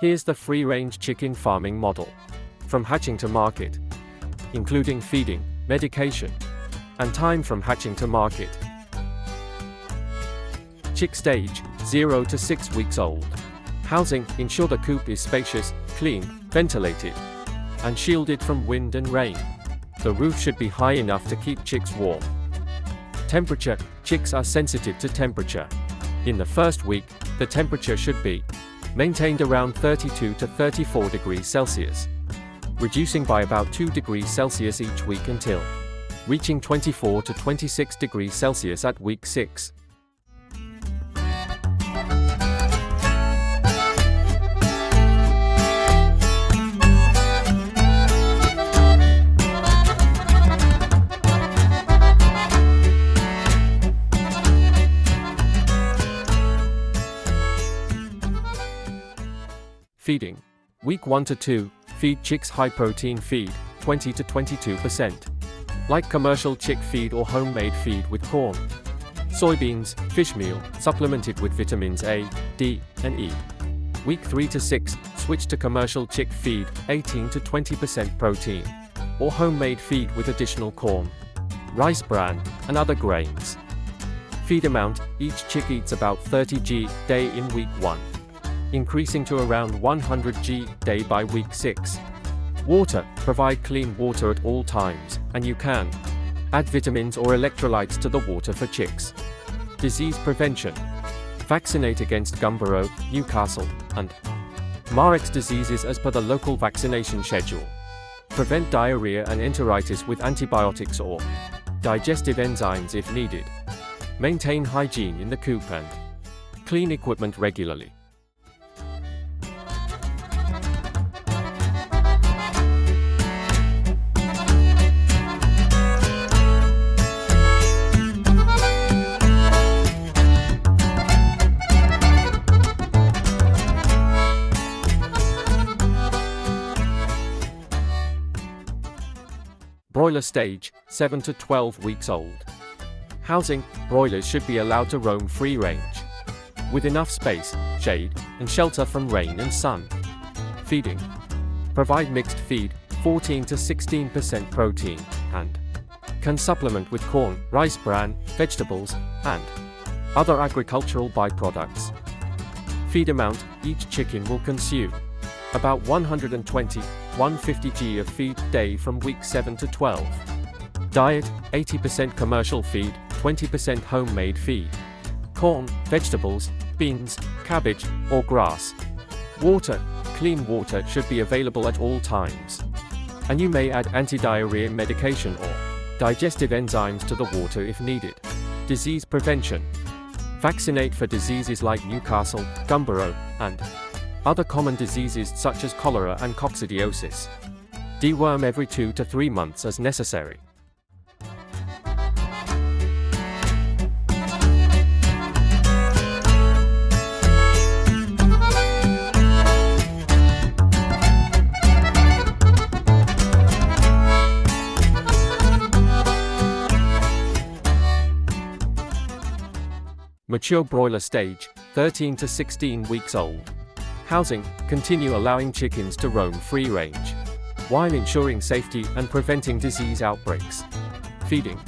Here's the free-range chicken farming model. From hatching to market, including feeding, medication, and time from hatching to market. Chick stage, 0 to 6 weeks old. Housing, ensure the coop is spacious, clean, ventilated, and shielded from wind and rain. The roof should be high enough to keep chicks warm. Temperature, chicks are sensitive to temperature. In the first week, the temperature should be maintained around 32 to 34 degrees Celsius, reducing by about 2 degrees Celsius each week until reaching 24 to 26 degrees Celsius at week 6. Feeding. Week 1 to 2, feed chicks high-protein feed, 20 to 22%. Like commercial chick feed or homemade feed with corn, soybeans, fish meal, supplemented with vitamins A, D, and E. Week 3 to 6, switch to commercial chick feed, 18 to 20% protein, or homemade feed with additional corn, rice bran, and other grains. Feed amount, each chick eats about 30 g/day in week 1. Increasing to around 100 g/day by week 6. Water, provide clean water at all times, and you can add vitamins or electrolytes to the water for chicks. Disease prevention. Vaccinate against Gumboro, Newcastle, and Marek's diseases as per the local vaccination schedule. Prevent diarrhea and enteritis with antibiotics or digestive enzymes if needed. Maintain hygiene in the coop and clean equipment regularly. Broiler stage, 7 to 12 weeks old. Housing, broilers should be allowed to roam free range, with enough space, shade, and shelter from rain and sun. Feeding. Provide mixed feed, 14 to 16% protein, and can supplement with corn, rice bran, vegetables, and other agricultural byproducts. Feed amount, each chicken will consume about 120-150 g of feed day from week 7 to 12. Diet, 80% commercial feed, 20% homemade feed. Corn, vegetables, beans, cabbage, or grass. Water, clean water should be available at all times. And you may add anti-diarrhea medication or digestive enzymes to the water if needed. Disease prevention. Vaccinate for diseases like Newcastle, Gumboro, and other common diseases such as cholera and coccidiosis. Deworm every 2 to 3 months as necessary. Mature broiler stage, 13 to 16 weeks old. Housing, continue allowing chickens to roam free range, while ensuring safety and preventing disease outbreaks. Feeding.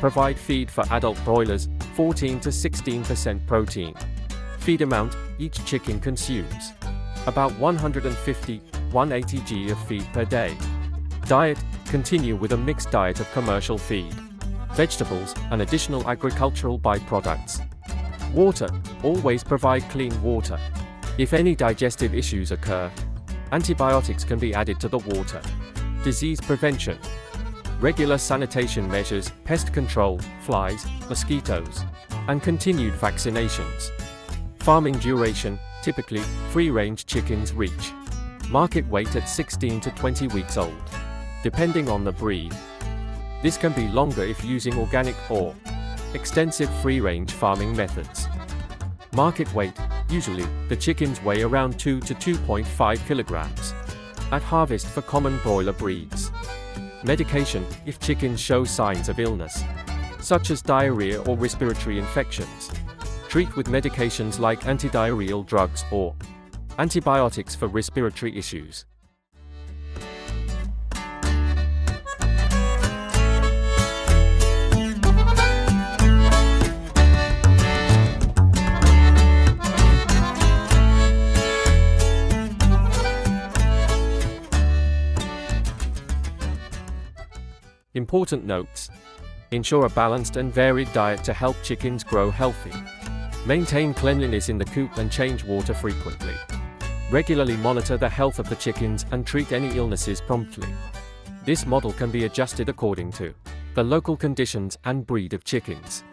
Provide feed for adult broilers, 14 to 16% protein. Feed amount, each chicken consumes about 150-180 g of feed per day. Diet, continue with a mixed diet of commercial feed, vegetables, and additional agricultural byproducts. Water, always provide clean water. If any digestive issues occur, antibiotics can be added to the water. Disease prevention. Regular sanitation measures, pest control, flies, mosquitoes, and continued vaccinations. Farming duration, typically, free-range chickens reach market weight at 16 to 20 weeks old, depending on the breed. This can be longer if using organic or extensive free-range farming methods. Market weight, usually, the chickens weigh around 2 to 2.5 kilograms at harvest for common broiler breeds. Medication, if chickens show signs of illness, such as diarrhea or respiratory infections. Treat with medications like antidiarrheal drugs or Antibiotics for respiratory issues. Important notes. Ensure a balanced and varied diet to help chickens grow healthy. Maintain cleanliness in the coop and change water frequently. Regularly monitor the health of the chickens and treat any illnesses promptly. This model can be adjusted according to the local conditions and breed of chickens.